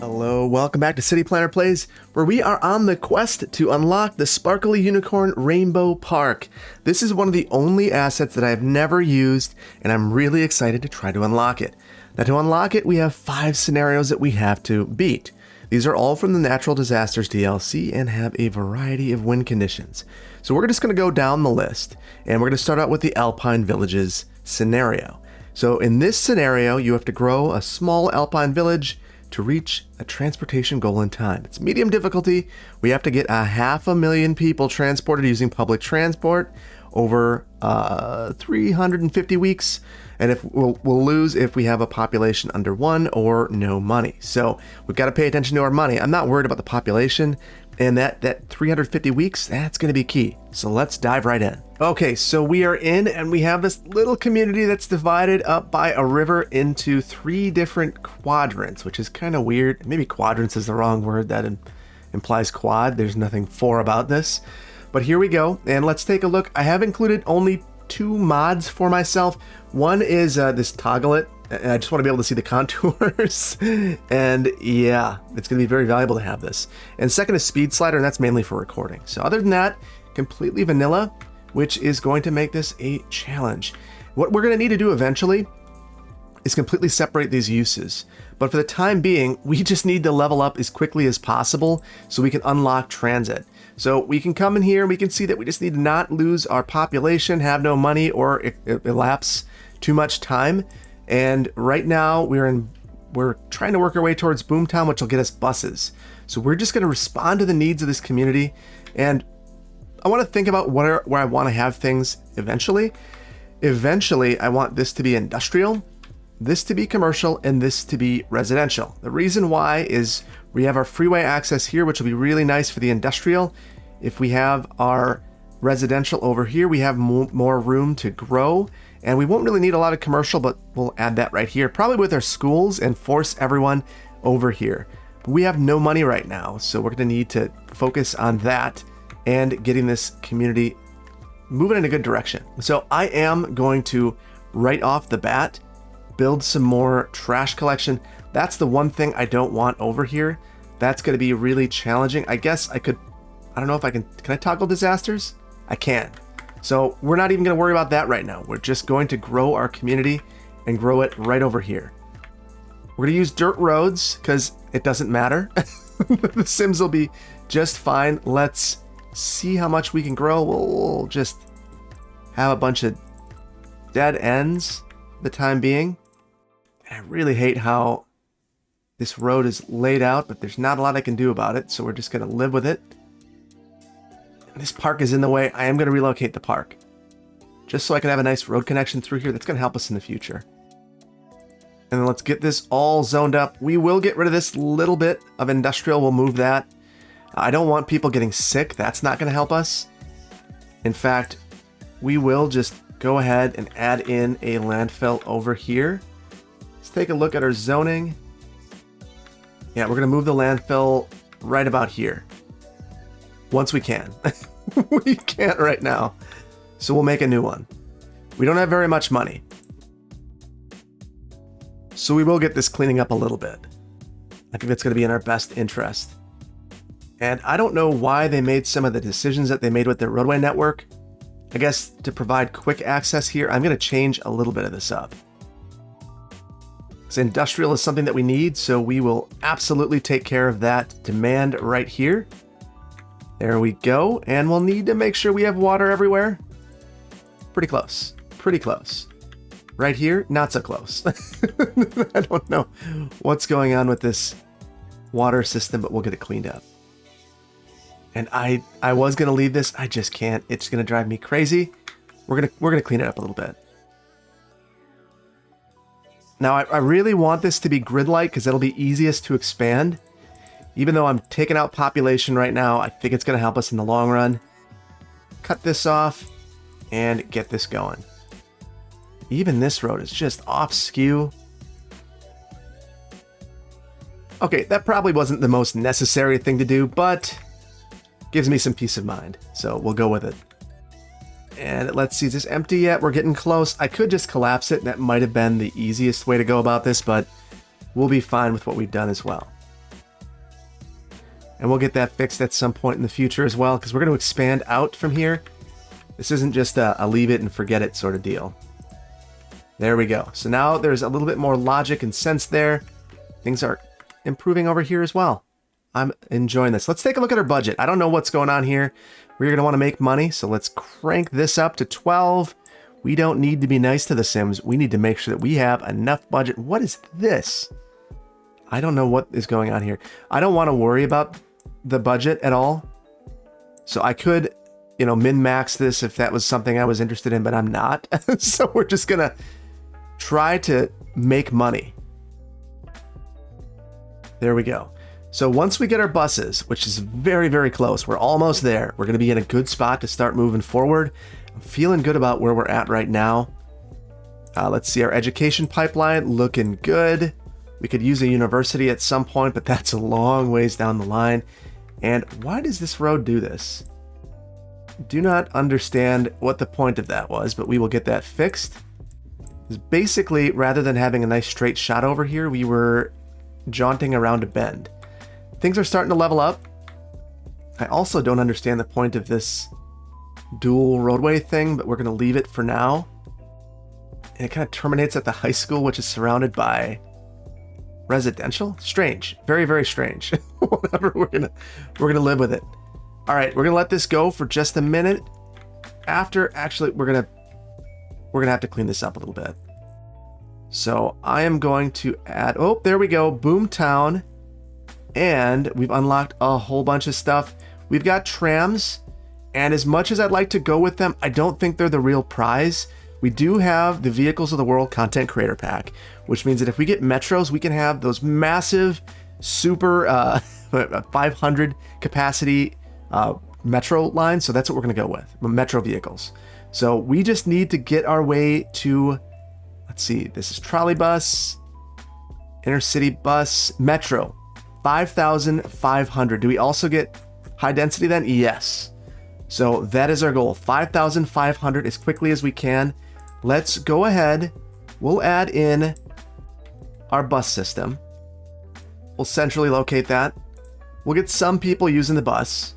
Hello, welcome back to City Planner Plays, where we are on the quest to unlock the Sparkly Unicorn Rainbow Park. This is one of the only assets that I have never used, and I'm really excited to try to unlock it. Now to unlock it, we have 5 scenarios that we have to beat. These are all from the Natural Disasters DLC and have a variety of wind conditions. So we're just going to go down the list, and we're going to start out with the Alpine Villages scenario. So in this scenario, you have to grow a small Alpine village to reach a transportation goal in time. It's medium difficulty. We have to get 500,000 people transported using public transport over 350 weeks. And if we'll lose if we have a population under 1 or no money. So we've got to pay attention to our money. I'm not worried about the population, and that 350 weeks, that's going to be key. So let's dive right in. Okay, so we are in, and we have this little community that's divided up by a river into 3 different quadrants, which is kind of weird. Maybe quadrants is the wrong word. That implies quad. There's nothing for about this. But here we go, and let's take a look. I have included only 2 mods for myself. One is this toggle it. I just want to be able to see the contours. And yeah, it's going to be very valuable to have this. And second is speed slider, and that's mainly for recording. So other than that, completely vanilla, which is going to make this a challenge. What we're going to need to do eventually is completely separate these uses. But for the time being, we just need to level up as quickly as possible so we can unlock transit. So we can come in here and we can see that we just need to not lose our population, have no money, or elapse too much time. And right now we're trying to work our way towards Boomtown, which will get us buses. So we're just going to respond to the needs of this community. And I want to think about where I want to have things eventually. Eventually, I want this to be industrial, this to be commercial, and this to be residential. The reason why is we have our freeway access here, which will be really nice for the industrial. If we have our residential over here, we have more room to grow, and we won't really need a lot of commercial, but we'll add that right here, probably with our schools, and force everyone over here. But we have no money right now, so we're going to need to focus on that and getting this community moving in a good direction. So I am going to, right off the bat, build some more trash collection. That's the one thing I don't want over here. That's going to be really challenging. I guess I don't know if I can I toggle disasters? I can. So we're not even going to worry about that right now. We're just going to grow our community and grow it right over here. We're going to use dirt roads because it doesn't matter. The Sims will be just fine. Let's see how much we can grow. We'll just have a bunch of dead ends for the time being. I really hate how this road is laid out, but there's not a lot I can do about it, so we're just going to live with it. This park is in the way. I am going to relocate the park just so I can have a nice road connection through here. That's going to help us in the future. And then let's get this all zoned up. We will get rid of this little bit of industrial. We'll move that. I don't want people getting sick. That's not going to help us. In fact, we will just go ahead and add in a landfill over here. Let's take a look at our zoning. Yeah, we're going to move the landfill right about here. Once we can. We can't right now. So we'll make a new one. We don't have very much money. So we will get this cleaning up a little bit. I think that's going to be in our best interest. And I don't know why they made some of the decisions that they made with their roadway network. I guess to provide quick access here, I'm going to change a little bit of this up. So industrial is something that we need, so we will absolutely take care of that demand right here. There we go, and we'll need to make sure we have water everywhere. Pretty close, pretty close. Right here, not so close. I don't know what's going on with this water system, but we'll get it cleaned up. And I was gonna leave this, I just can't. It's gonna drive me crazy. We're gonna clean it up a little bit. Now I really want this to be grid-like because it'll be easiest to expand. Even though I'm taking out population right now, I think it's going to help us in the long run. Cut this off and get this going. Even this road is just off skew. Okay, that probably wasn't the most necessary thing to do, but gives me some peace of mind. So we'll go with it. And let's see, is this empty yet? We're getting close. I could just collapse it. That might have been the easiest way to go about this, but we'll be fine with what we've done as well. And we'll get that fixed at some point in the future as well, because we're going to expand out from here. This isn't just a leave it and forget it sort of deal. There we go. So now there's a little bit more logic and sense there. Things are improving over here as well. I'm enjoying this. Let's take a look at our budget. I don't know what's going on here. We're going to want to make money, so let's crank this up to 12. We don't need to be nice to the Sims. We need to make sure that we have enough budget. What is this? I don't know what is going on here. I don't want to worry about the budget at all. So I could, you know, min-max this if that was something I was interested in, but I'm not. So we're just going to try to make money. There we go. So once we get our buses, which is very, very close, we're almost there. We're going to be in a good spot to start moving forward. I'm feeling good about where we're at right now. Let's see, our education pipeline looking good. We could use a university at some point, but that's a long ways down the line. And why does this road do this? Do not understand what the point of that was, but we will get that fixed. Because basically, rather than having a nice straight shot over here, we were jaunting around a bend. Things are starting to level up. I also don't understand the point of this dual roadway thing, but we're going to leave it for now. And it kind of terminates at the high school, which is surrounded by residential. Strange. Very, very strange. Whatever, we're gonna live with it. All right, we're gonna let this go for just a minute. After, actually, we're gonna have to clean this up a little bit. So I am going to add, oh, there we go, Boomtown. And we've unlocked a whole bunch of stuff. We've got trams, and as much as I'd like to go with them, I don't think they're the real prize. We do have the Vehicles of the World Content Creator Pack, which means that if we get metros, we can have those massive, super 500 capacity metro lines. So that's what we're going to go with, metro vehicles. So we just need to get our way to, let's see, this is trolley bus, intercity bus, metro, 5,500. Do we also get high density then? Yes. So that is our goal, 5,500 as quickly as we can. Let's go ahead. We'll add in our bus system. We'll centrally locate that. We'll get some people using the bus.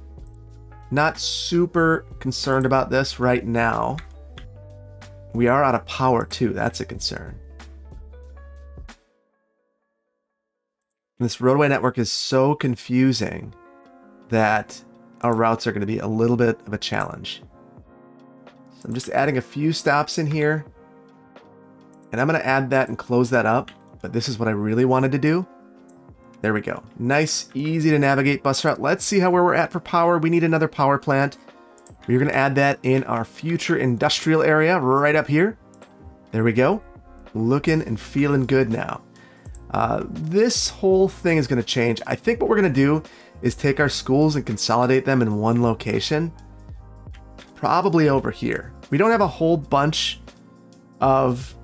Not super concerned about this right now. We are out of power too. That's a concern. This roadway network is so confusing that our routes are going to be a little bit of a challenge. So I'm just adding a few stops in here. And I'm going to add that and close that up. But this is what I really wanted to do. There we go. Nice, easy to navigate bus route. Let's see where we're at for power. We need another power plant. We're going to add that in our future industrial area right up here. There we go. Looking and feeling good now. This whole thing is going to change. I think what we're going to do is take our schools and consolidate them in one location. Probably over here. We don't have a whole bunch of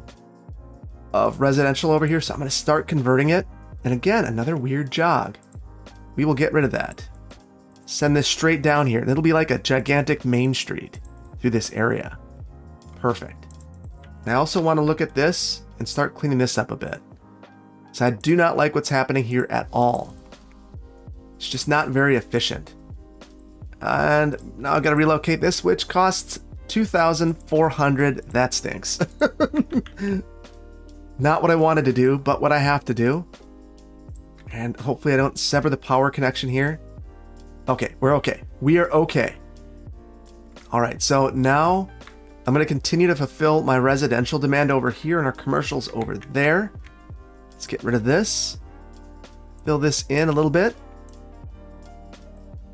residential over here, so I'm going to start converting it. And again, another weird jog. We will get rid of that. Send this straight down here. And it'll be like a gigantic main street through this area. Perfect. And I also want to look at this and start cleaning this up a bit. So I do not like what's happening here at all. It's just not very efficient. And now I've got to relocate this, which costs 2,400. That stinks. Not what I wanted to do, but what I have to do. And hopefully I don't sever the power connection here. Okay, we're okay. We are okay. All right, so now I'm going to continue to fulfill my residential demand over here and our commercials over there. Let's get rid of this. Fill this in a little bit.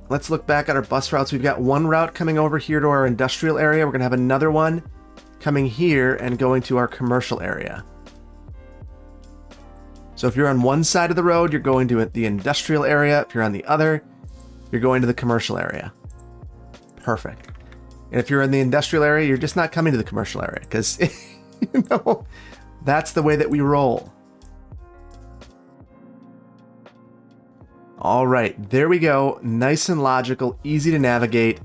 Let's look back at our bus routes. We've got one route coming over here to our industrial area. We're going to have another one coming here and going to our commercial area. So if you're on one side of the road, you're going to the industrial area. If you're on the other, you're going to the commercial area. Perfect. And if you're in the industrial area, you're just not coming to the commercial area because, you know, that's the way that we roll. All right, there we go. Nice and logical, easy to navigate.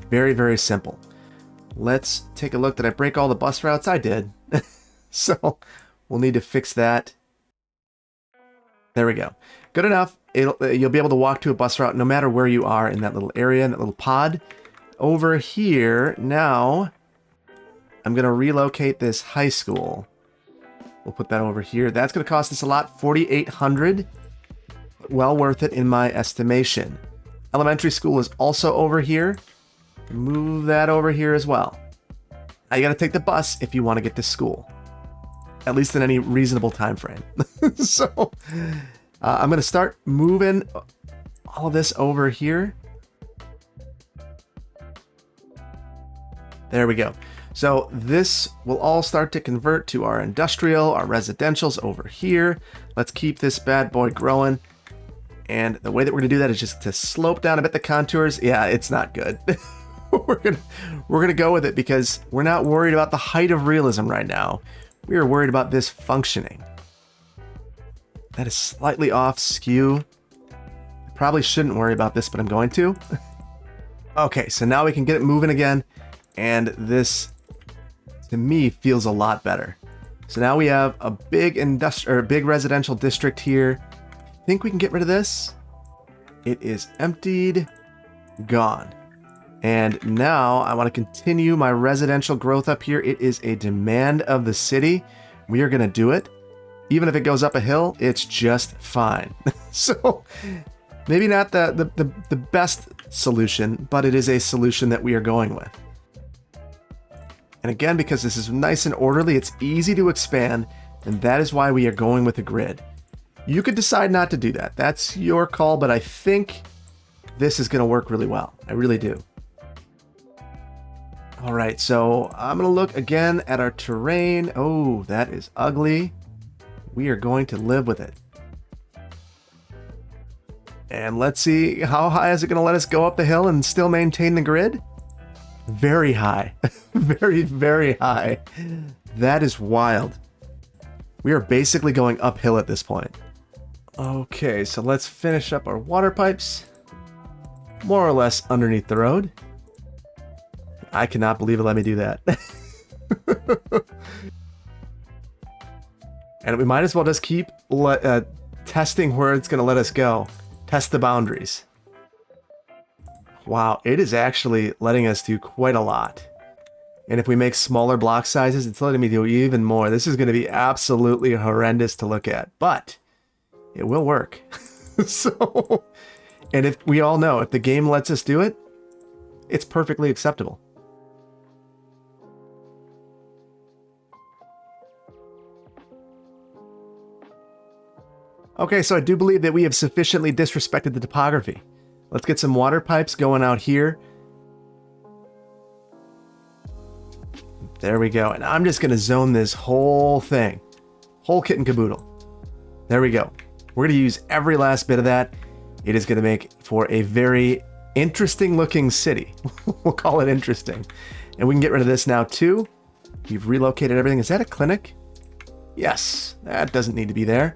Very, very simple. Let's take a look. Did I break all the bus routes? I did. So we'll need to fix that. There we go. Good enough. You'll be able to walk to a bus route no matter where you are in that little area, in that little pod. Over here, now, I'm going to relocate this high school. We'll put that over here. That's going to cost us a lot, 4,800. Well worth it in my estimation. Elementary school is also over here. Move that over here as well. Now you got to take the bus if you want to get to school. At least in any reasonable time frame. So I'm going to start moving all of this over here. There we go. So this will all start to convert to our industrial, our residentials over here. Let's keep this bad boy growing. And the way that we're going to do that is just to slope down a bit the contours. Yeah, it's not good. we're gonna go with it because we're not worried about the height of realism right now. We are worried about this functioning. That is slightly off skew. I probably shouldn't worry about this, but I'm going to. Okay, so now we can get it moving again. And this, to me, feels a lot better. So now we have a big big residential district here. I think we can get rid of this. It is emptied, gone. And now I want to continue my residential growth up here. It is a demand of the city. We are going to do it. Even if it goes up a hill, it's just fine. So maybe not the best solution, but it is a solution that we are going with. And again, because this is nice and orderly, it's easy to expand, and that is why we are going with a grid. You could decide not to do that. That's your call, but I think this is going to work really well. I really do. All right, so I'm going to look again at our terrain. Oh, that is ugly. We are going to live with it. And let's see, how high is it going to let us go up the hill and still maintain the grid? Very high. Very, very high. That is wild. We are basically going uphill at this point. Okay, so let's finish up our water pipes. More or less underneath the road. I cannot believe it let me do that. And we might as well just keep testing where it's going to let us go. Test the boundaries. Wow, it is actually letting us do quite a lot. And if we make smaller block sizes, it's letting me do even more. This is going to be absolutely horrendous to look at, but it will work. So, and if we all know, if the game lets us do it, it's perfectly acceptable. Okay, so I do believe that we have sufficiently disrespected the topography. Let's get some water pipes going out here. There we go. And I'm just going to zone this whole thing. Whole kit and caboodle. There we go. We're going to use every last bit of that. It is going to make for a very interesting looking city. We'll call it interesting. And we can get rid of this now too. We've relocated everything. Is that a clinic? Yes, that doesn't need to be there.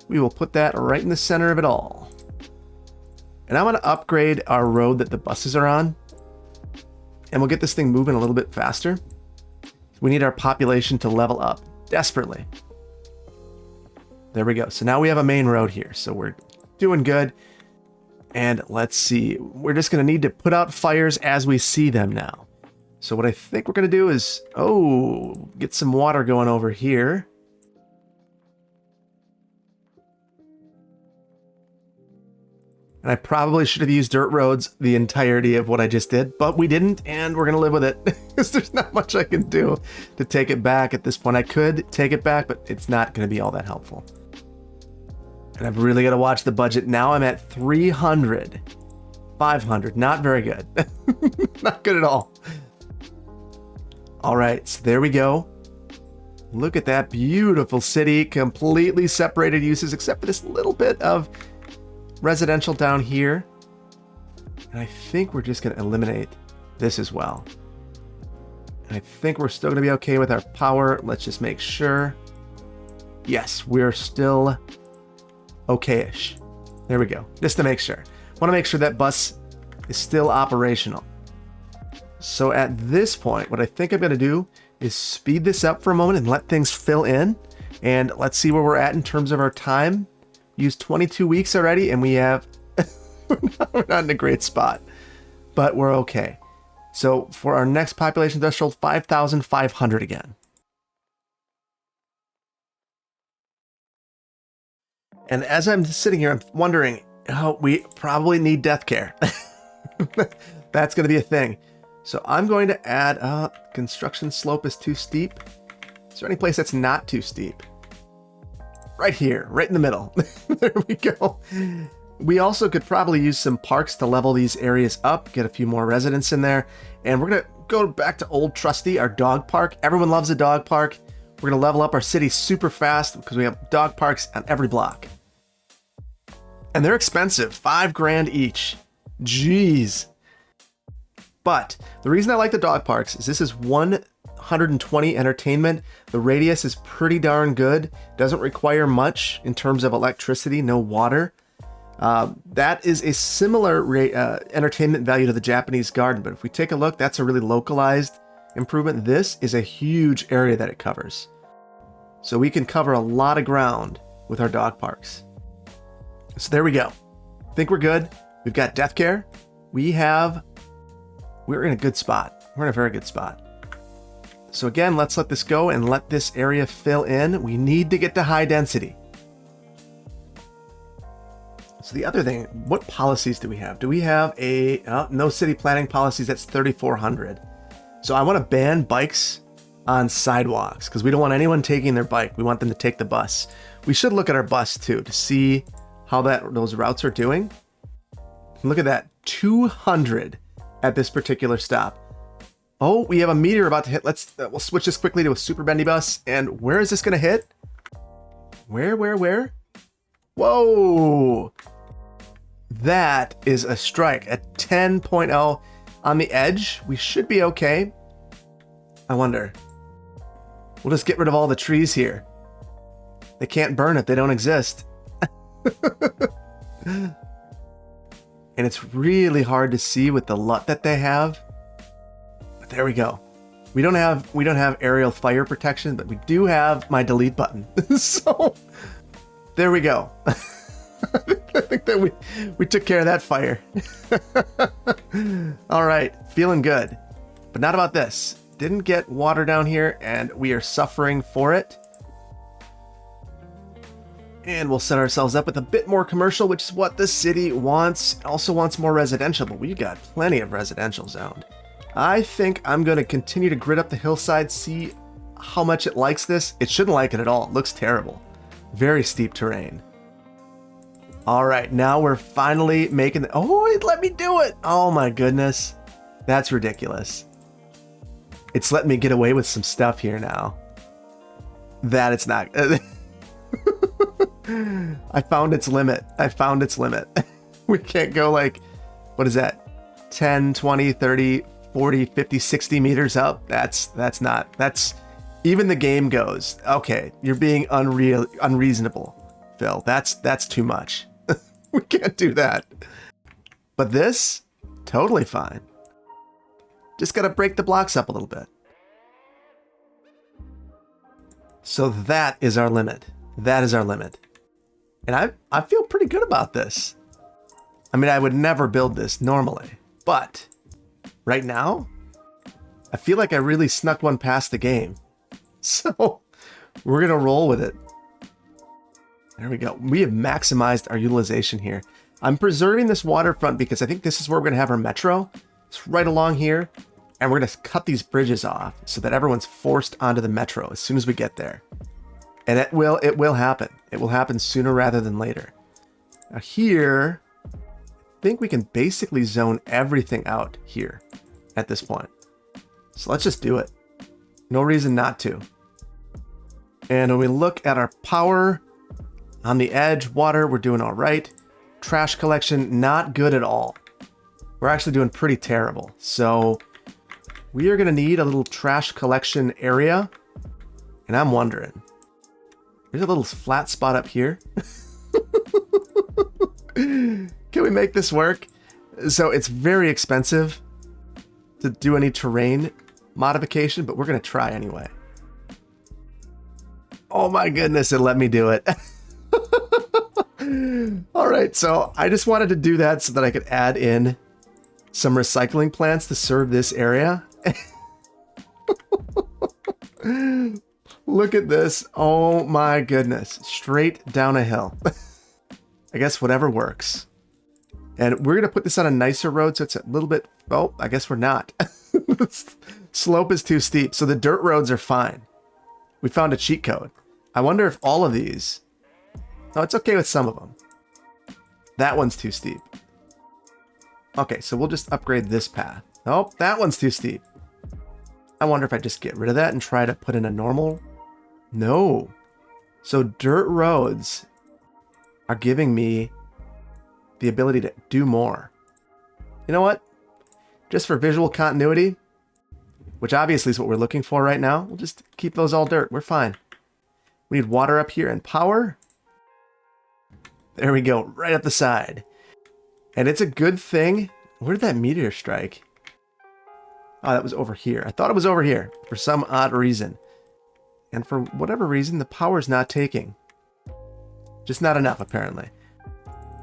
We will put that right in the center of it all. And I want to upgrade our road that the buses are on. And we'll get this thing moving a little bit faster. We need our population to level up desperately. There we go. So now we have a main road here. So we're doing good. And let's see. We're just going to need to put out fires as we see them now. So what I think we're going to do is, get some water going over here. And I probably should have used dirt roads the entirety of what I just did, but we didn't, and we're going to live with it. Because there's not much I can do to take it back at this point. I could take it back, but it's not going to be all that helpful. And I've really got to watch the budget. Now I'm at 300. 500. Not very good. Not good at all. All right, so there we go. Look at that beautiful city. Completely separated uses, except for this little bit of residential down here. And I think we're just going to eliminate this as well. And I think we're still going to be okay with our power. Let's just make sure. Yes, we're still okay-ish. There we go. Just to make sure. Want to make sure that bus is still operational. So at this point, what I think I'm going to do is speed this up for a moment and let things fill in. And let's see where we're at in terms of our time. used 22 weeks already, and we have we're not in a great spot, but we're okay. So for our next population threshold, 5,500 again. And as I'm sitting here, I'm wondering, oh, we probably need death care. That's going to be a thing. So I'm going to add, construction slope is too steep. Is there any place that's not too steep? Right here, right in the middle. There we go. We also could probably use some parks to level these areas up, get a few more residents in there. And we're going to go back to Old Trusty, our dog park. Everyone loves a dog park. We're going to level up our city super fast because we have dog parks on every block. And they're expensive, $5,000 each. Jeez. But the reason I like the dog parks is this is 120 entertainment. The radius is pretty darn good. Doesn't require much in terms of electricity, no water. That is a similar entertainment value to the Japanese garden. But if we take a look, that's a really localized improvement. This is a huge area that it covers. So we can cover a lot of ground with our dog parks. So there we go. I think we're good. We've got death care. We're in a good spot. We're in a very good spot. So again, let's let this go and let this area fill in. We need to get to high density. So the other thing, what policies do we have? Do we have no city planning policies? That's 3,400. So I want to ban bikes on sidewalks because we don't want anyone taking their bike. We want them to take the bus. We should look at our bus too to see how those routes are doing. Look at that, 200 at this particular stop. Oh, we have a meteor about to hit. We'll switch this quickly to a super bendy bus. And where is this going to hit? Where? Whoa! That is a strike at 10.0 on the edge. We should be okay. I wonder. We'll just get rid of all the trees here. They can't burn if they don't exist. And it's really hard to see with the LUT that they have. But there we go. We don't have aerial fire protection, but we do have my delete button. So there we go. I think that we took care of that fire. All right, feeling good. But not about this. Didn't get water down here, and we are suffering for it. And we'll set ourselves up with a bit more commercial, which is what the city wants. It also wants more residential, but we've got plenty of residential zoned. I think I'm going to continue to grid up the hillside, see how much it likes this. It shouldn't like it at all. It looks terrible. Very steep terrain. All right, now we're finally making oh, it let me do it. Oh my goodness. That's ridiculous. It's letting me get away with some stuff here now. That it's not. I found its limit. We can't go like, what is that? 10, 20, 30, 40, 50, 60 meters up. That's even the game goes, okay, you're being unreasonable, Phil. That's too much. We can't do that. But this, totally fine. Just gotta break the blocks up a little bit. So that is our limit. That is our limit. And I feel pretty good about this. I mean, I would never build this normally, but right now, I feel like I really snuck one past the game. So we're going to roll with it. There we go. We have maximized our utilization here. I'm preserving this waterfront because I think this is where we're going to have our metro. It's right along here. And we're going to cut these bridges off so that everyone's forced onto the metro as soon as we get there. And it will happen. It will happen sooner rather than later. Now here, I think we can basically zone everything out here at this point. So let's just do it. No reason not to. And when we look at our power on the edge, water, we're doing all right. Trash collection, not good at all. We're actually doing pretty terrible. So we are going to need a little trash collection area. And I'm wondering, there's a little flat spot up here. Can we make this work? So it's very expensive to do any terrain modification, but we're going to try anyway. Oh my goodness, it let me do it. All right, so I just wanted to do that so that I could add in some recycling plants to serve this area. Look at this. Oh my goodness. Straight down a hill. I guess whatever works. And we're going to put this on a nicer road so it's a little bit... Oh, I guess we're not. Slope is too steep, so the dirt roads are fine. We found a cheat code. I wonder if all of these... Oh, it's okay with some of them. That one's too steep. Okay, so we'll just upgrade this path. Oh, that one's too steep. I wonder if I just get rid of that and try to put in a normal... No. So dirt roads are giving me the ability to do more. You know what? Just for visual continuity, which obviously is what we're looking for right now, we'll just keep those all dirt. We're fine. We need water up here and power. There we go, right up the side. And it's a good thing. Where did that meteor strike? Oh, that was over here. I thought it was over here for some odd reason. And for whatever reason, the power's not taking. Just not enough, apparently.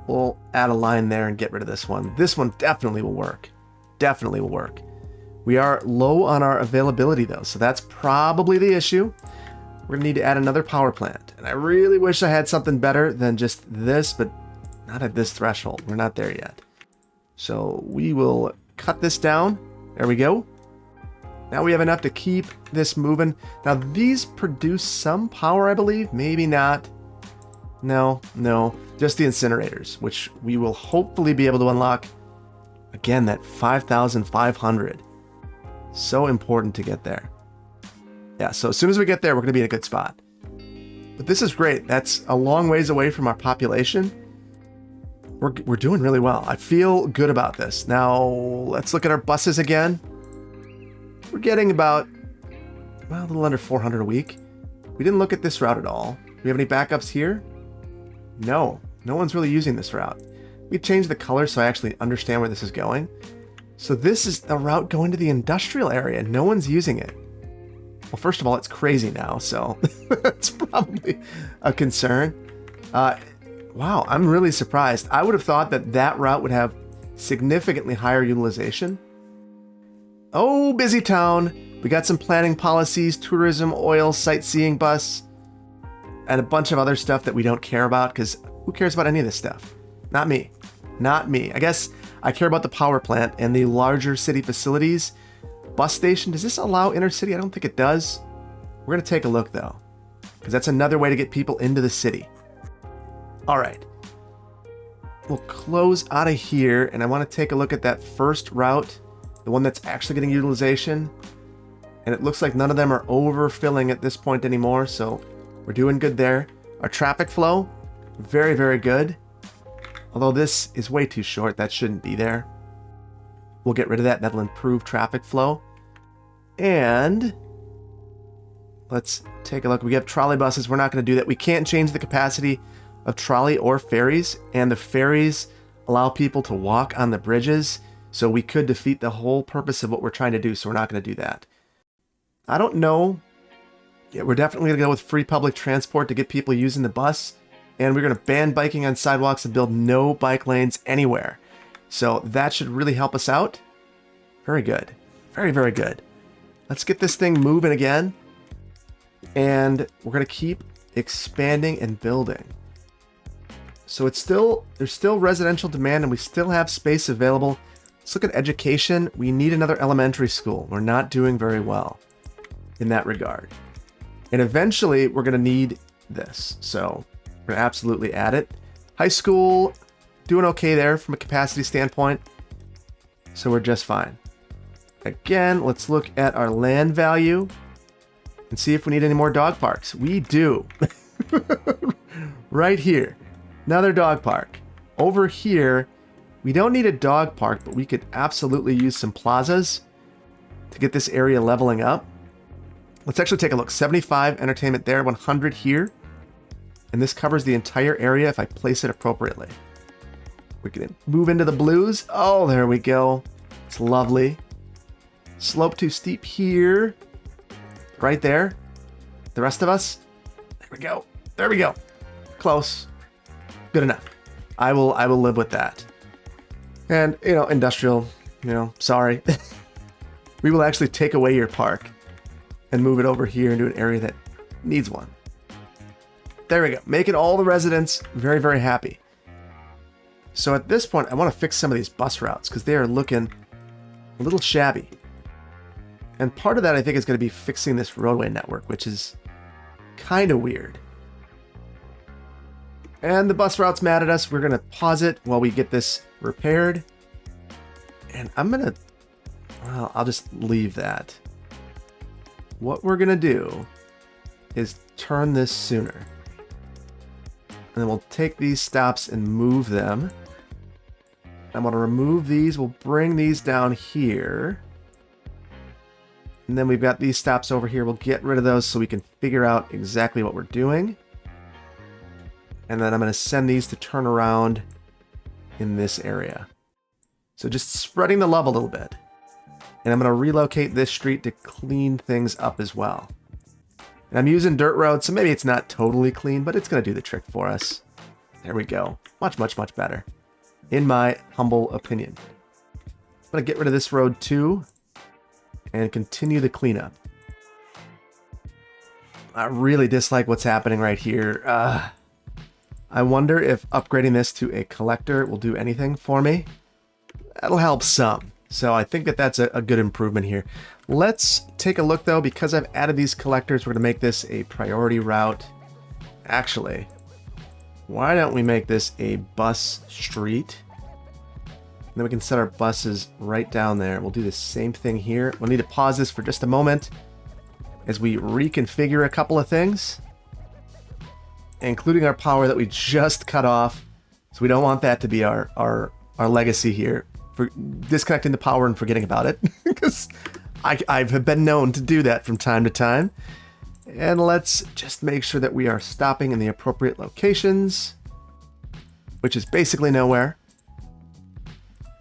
We'll add a line there and get rid of this one. This one definitely will work. Definitely will work. We are low on our availability, though, so that's probably the issue. We're going to need to add another power plant. And I really wish I had something better than just this, but not at this threshold. We're not there yet. So we will cut this down. There we go. Now we have enough to keep this moving. Now these produce some power, I believe. Maybe not. No. Just the incinerators, which we will hopefully be able to unlock. Again, that 5,500. So important to get there. Yeah, so as soon as we get there, we're going to be in a good spot. But this is great. That's a long ways away from our population. We're doing really well. I feel good about this. Now, let's look at our buses again. We're getting about, well, a little under 400 a week. We didn't look at this route at all. Do we have any backups here? No one's really using this route. We changed the color so I actually understand where this is going. So this is a route going to the industrial area. No one's using it. Well, first of all, it's crazy now, so it's probably a concern. Wow, I'm really surprised. I would have thought that that route would have significantly higher utilization. Oh, busy town. We got some planning policies, tourism, oil, sightseeing bus, and a bunch of other stuff that we don't care about, because who cares about any of this stuff? Not me. Not me. I guess I care about the power plant and the larger city facilities. Bus station, does this allow inner city? I don't think it does. We're going to take a look, though, because that's another way to get people into the city. All right. We'll close out of here, and I want to take a look at that first route, the one that's actually getting utilization. And it looks like none of them are overfilling at this point anymore, so we're doing good there. Our traffic flow, very, very good. Although this is way too short, that shouldn't be there. We'll get rid of that. That'll improve traffic flow. And let's take a look. We have trolley buses. We're not going to do that. We can't change the capacity of trolley or ferries, and the ferries allow people to walk on the bridges, so we could defeat the whole purpose of what we're trying to do, so we're not going to do that. I don't know. Yeah, we're definitely going to go with free public transport to get people using the bus, and we're going to ban biking on sidewalks and build no bike lanes anywhere. So that should really help us out. Very good. Very, very good. Let's get this thing moving again, and we're going to keep expanding and building. So there's still residential demand, and we still have space available. Let's look at education. We need another elementary school. We're not doing very well in that regard. And eventually we're going to need this. So we're going to absolutely add it. High school, doing okay there from a capacity standpoint. So we're just fine. Again, let's look at our land value and see if we need any more dog parks. We do. Right here. Another dog park. Over here, we don't need a dog park, but we could absolutely use some plazas to get this area leveling up. Let's actually take a look. 75 entertainment there, 100 here. And this covers the entire area if I place it appropriately. We're going to move into the blues. Oh, there we go. It's lovely. Slope too steep here. Right there. The rest of us. There we go. There we go. Close. good enough. I will live with that. And, industrial, sorry. We will actually take away your park and move it over here into an area that needs one. There we go. Making all the residents very, very happy. So at this point, I want to fix some of these bus routes because they are looking a little shabby. And part of that, I think, is going to be fixing this roadway network, which is kind of weird. And the bus route's mad at us. We're going to pause it while we get this repaired. And I'm going to... Well, I'll just leave that. What we're going to do is turn this sooner. And then we'll take these stops and move them. I'm going to remove these. We'll bring these down here. And then we've got these stops over here. We'll get rid of those so we can figure out exactly what we're doing. And then I'm going to send these to turn around in this area. So just spreading the love a little bit. And I'm going to relocate this street to clean things up as well. And I'm using dirt roads, so maybe it's not totally clean, but it's going to do the trick for us. There we go. Much, much, much better. In my humble opinion. I'm going to get rid of this road too. And continue the cleanup. I really dislike what's happening right here. I wonder if upgrading this to a collector will do anything for me. That'll help some. So I think that that's a good improvement here. Let's take a look though, because I've added these collectors, we're going to make this a priority route. Actually, why don't we make this a bus street? And then we can set our buses right down there. We'll do the same thing here. We'll need to pause this for just a moment as we reconfigure a couple of things, including our power that we just cut off. So we don't want that to be our legacy here, for disconnecting the power and forgetting about it, because I've been known to do that from time to time. And let's just make sure that we are stopping in the appropriate locations, which is basically nowhere.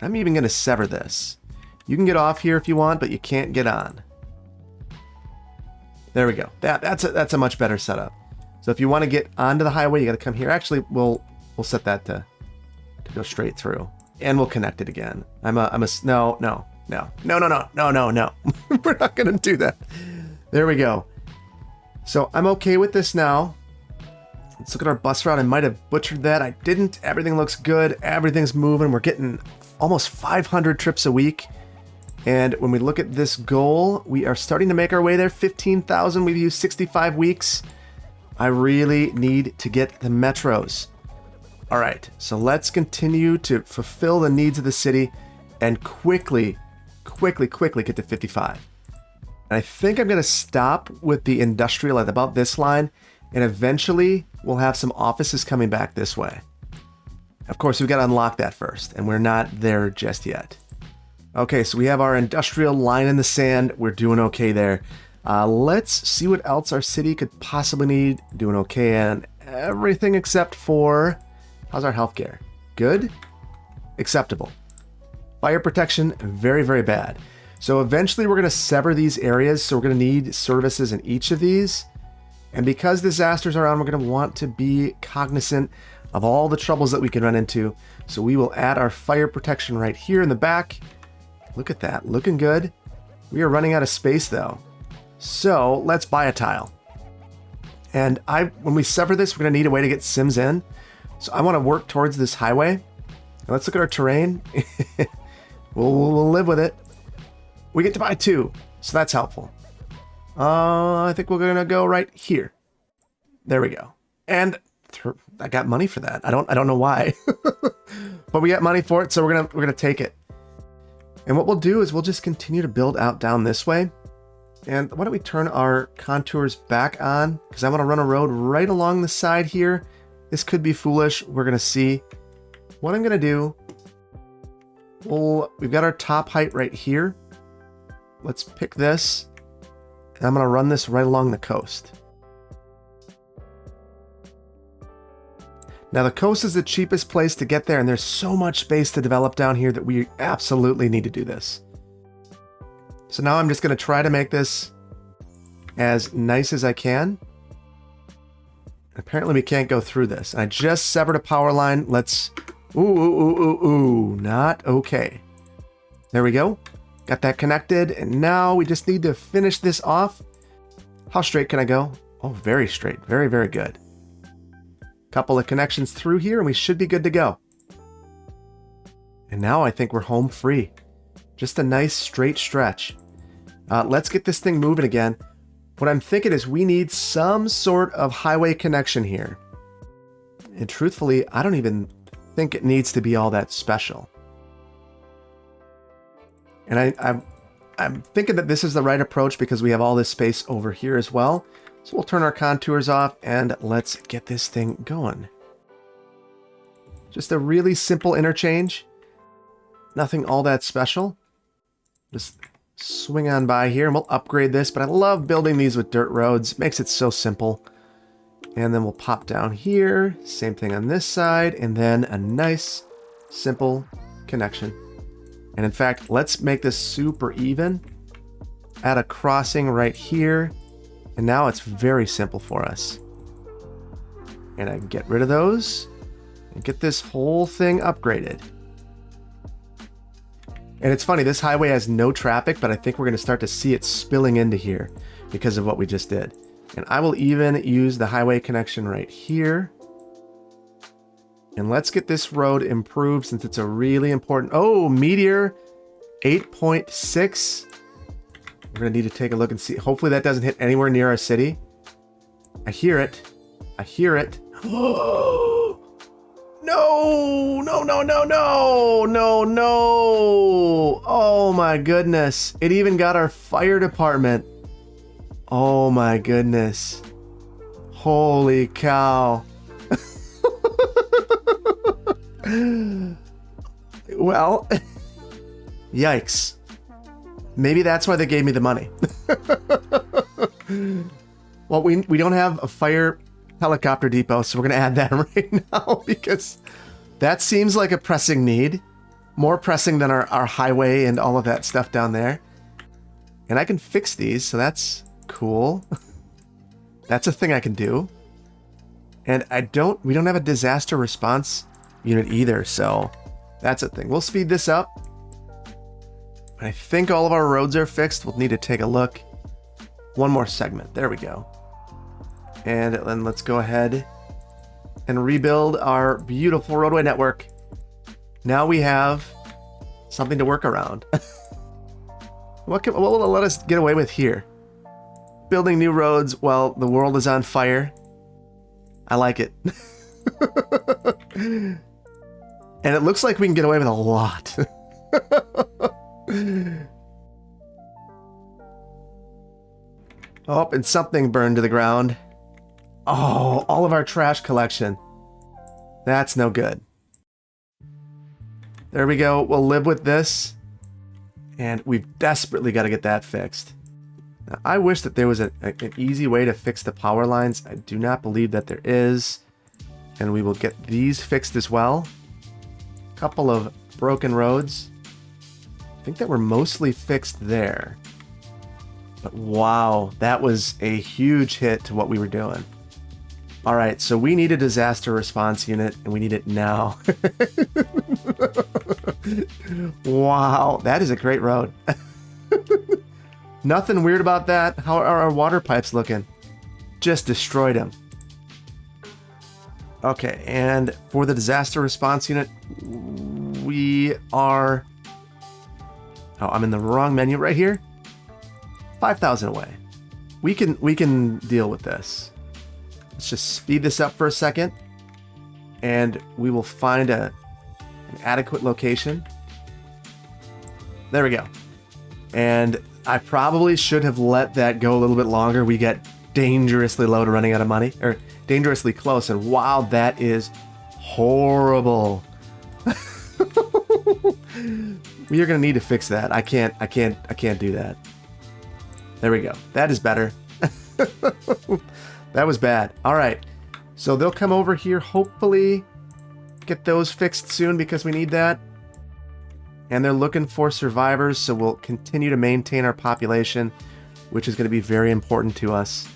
I'm even going to sever this. You can get off here if you want, but you can't get on. There we go. That's a much better setup. So if you want to get onto the highway, you got to come here. Actually, we'll set that to go straight through, and we'll connect it again. No. We're not going to do that. There we go. So I'm okay with this now. Let's look at our bus route. I might have butchered that. I didn't. Everything looks good. Everything's moving. We're getting almost 500 trips a week. And when we look at this goal, we are starting to make our way there. 15,000. We've used 65 weeks. I really need to get the metros. All right, so let's continue to fulfill the needs of the city and quickly get to 55. And I think I'm going to stop with the industrial at about this line, and eventually we'll have some offices coming back this way. Of course, we've got to unlock that first, and we're not there just yet. Okay, so we have our industrial line in the sand. We're doing okay there. Let's see what else our city could possibly need. Doing okay on everything except for... How's our healthcare? Good? Acceptable. Fire protection, very, very bad. So eventually we're going to sever these areas, so we're going to need services in each of these. And because disasters are on, we're going to want to be cognizant of all the troubles that we can run into. So we will add our fire protection right here in the back. Look at that, looking good. We are running out of space though. So let's buy a tile. And when we sever this, we're going to need a way to get Sims in. So I want to work towards this highway. And let's look at our terrain. We'll live with it. We get to buy 2, so that's helpful. I think we're going to go right here. There we go. And I got money for that. I don't know why. But we got money for it, so we're gonna take it. And what we'll do is we'll just continue to build out down this way. And why don't we turn our contours back on? Because I want to run a road right along the side here. This could be foolish. We're going to see. What I'm going to do, we've got our top height right here. Let's pick this. And I'm going to run this right along the coast. Now the coast is the cheapest place to get there, and there's so much space to develop down here that we absolutely need to do this. So now I'm just going to try to make this as nice as I can. Apparently we can't go through this. I just severed a power line. Let's... Ooh, ooh, ooh, ooh, ooh. Not okay. There we go. Got that connected. And now we just need to finish this off. How straight can I go? Oh, very straight. Very, very good. Couple of connections through here and we should be good to go. And now I think we're home free. Just a nice straight stretch. Let's get this thing moving again. What I'm thinking is we need some sort of highway connection here. And truthfully, I don't even think it needs to be all that special. And I'm thinking that this is the right approach because we have all this space over here as well. So we'll turn our contours off and let's get this thing going. Just a really simple interchange. Nothing all that special. Just swing on by here and we'll upgrade this, but I love building these with dirt roads. It makes it so simple. And then we'll pop down here. Same thing on this side. And then a nice, simple connection. And in fact, let's make this super even. Add a crossing right here. And now it's very simple for us. And I can get rid of those and get this whole thing upgraded. And it's funny, this highway has no traffic, but I think we're going to start to see it spilling into here because of what we just did. And I will even use the highway connection right here. And let's get this road improved since it's a really important... Oh, Meteor 8.6. We're going to need to take a look and see. Hopefully that doesn't hit anywhere near our city. I hear it. I hear it. No, no, no, no, no, no, no. Oh my goodness. It even got our fire department. Oh my goodness. Holy cow. Well, yikes. Maybe that's why they gave me the money. Well, we don't have a fire helicopter depot, so we're going to add that right now because that seems like a pressing need. More pressing than our highway and all of that stuff down there. And I can fix these, so that's cool. That's a thing I can do. And we don't have a disaster response unit either, so that's a thing. We'll speed this up. I think all of our roads are fixed. We'll need to take a look. One more segment. There we go. And then let's go ahead and rebuild our beautiful roadway network. Now we have something to work around. What will it let us get away with here? Building new roads while the world is on fire. I like it. And it looks like we can get away with a lot. Oh, and something burned to the ground. Oh, all of our trash collection. That's no good. There we go. We'll live with this. And we've desperately got to get that fixed. Now, I wish that there was an easy way to fix the power lines. I do not believe that there is. And we will get these fixed as well. A couple of broken roads. I think that we're mostly fixed there. But wow, that was a huge hit to what we were doing. All right, so we need a disaster response unit, and we need it now. Wow, that is a great road. Nothing weird about that. How are our water pipes looking? Just destroyed them. Okay, and for the disaster response unit, we are... Oh, I'm in the wrong menu right here. 5,000 away. We can deal with this. Let's just speed this up for a second, and we will find an adequate location. There we go. And I probably should have let that go a little bit longer. We get dangerously low to running out of money, or dangerously close, and wow, that is horrible. We are going to need to fix that. I can't do that. There we go. That is better. That was bad. All right. So they'll come over here, hopefully get those fixed soon because we need that. And they're looking for survivors, so we'll continue to maintain our population, which is going to be very important to us.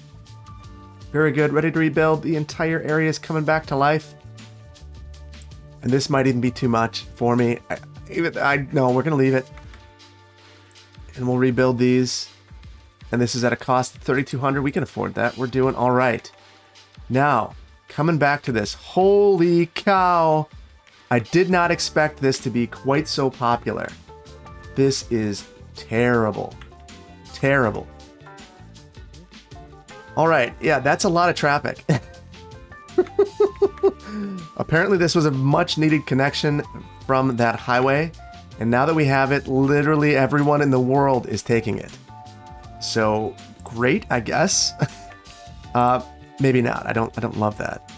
Very good. Ready to rebuild. The entire area is coming back to life. And this might even be too much for me. No, we're going to leave it. And we'll rebuild these. And this is at a cost of 3,200. We can afford that. We're doing all right. Now, coming back to this. Holy cow. I did not expect this to be quite so popular. This is terrible. Terrible. All right. Yeah, that's a lot of traffic. Apparently this was a much needed connection from that highway. And now that we have it, literally everyone in the world is taking it. So great, I guess. Maybe not. I don't love that.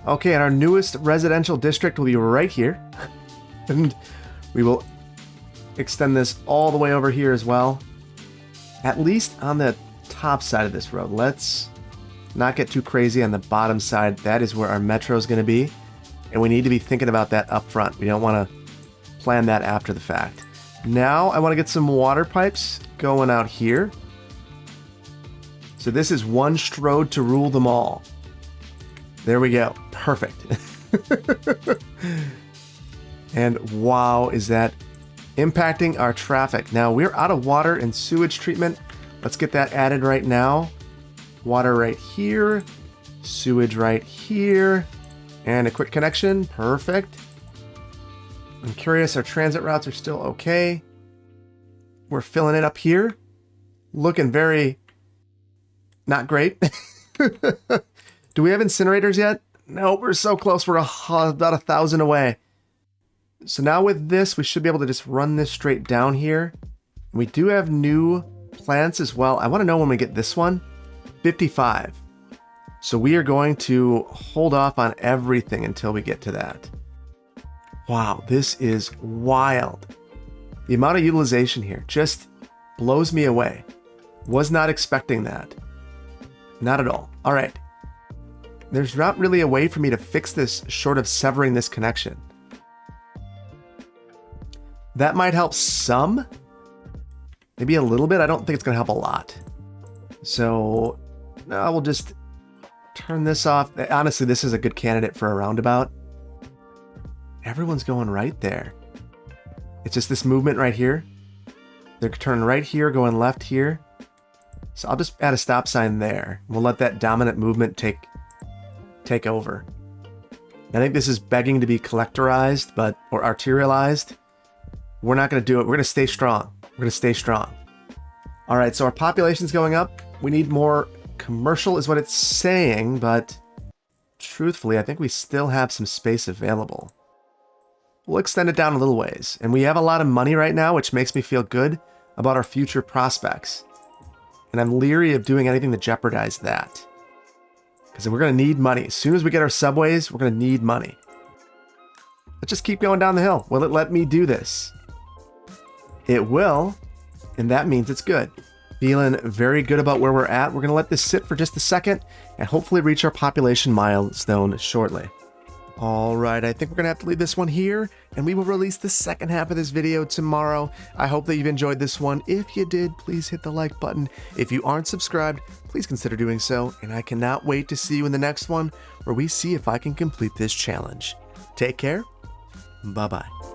Okay, and our newest residential district will be right here. And we will extend this all the way over here as well. At least on the top side of this road. Let's not get too crazy on the bottom side. That is where our metro is going to be. And we need to be thinking about that up front. We don't want to plan that after the fact. Now I want to get some water pipes going out here. So this is one strode to rule them all. There we go. Perfect. And wow, is that impacting our traffic. Now we're out of water and sewage treatment. Let's get that added right now. Water right here. Sewage right here. And a quick connection. Perfect. I'm curious, our transit routes are still okay. We're filling it up here. Looking very not great. Do we have incinerators yet? No, we're so close. We're about 1,000 away. So now with this, we should be able to just run this straight down here. We do have new plants as well. I want to know when we get this one. 55. So we are going to hold off on everything until we get to that. Wow, this is wild. The amount of utilization here just blows me away. Was not expecting that. Not at all. All right. There's not really a way for me to fix this short of severing this connection. That might help some. Maybe a little bit. I don't think it's going to help a lot. So no, we'll just turn this off. Honestly, this is a good candidate for a roundabout. Everyone's going right there. It's just this movement right here. They're turning right here, going left here. So I'll just add a stop sign there. We'll let that dominant movement take over. I think this is begging to be collectorized, or arterialized. We're not going to do it. We're going to stay strong. We're going to stay strong. All right, so our population's going up. We need more commercial is what it's saying, but truthfully, I think we still have some space available. We'll extend it down a little ways. And we have a lot of money right now, which makes me feel good about our future prospects. And I'm leery of doing anything to jeopardize that. Because we're going to need money. As soon as we get our subways, we're going to need money. Let's just keep going down the hill. Will it let me do this? It will. And that means it's good. Feeling very good about where we're at. We're going to let this sit for just a second and hopefully reach our population milestone shortly. All right, I think we're going to have to leave this one here, and we will release the second half of this video tomorrow. I hope that you've enjoyed this one. If you did, please hit the like button. If you aren't subscribed, please consider doing so, and I cannot wait to see you in the next one where we see if I can complete this challenge. Take care. Bye-bye.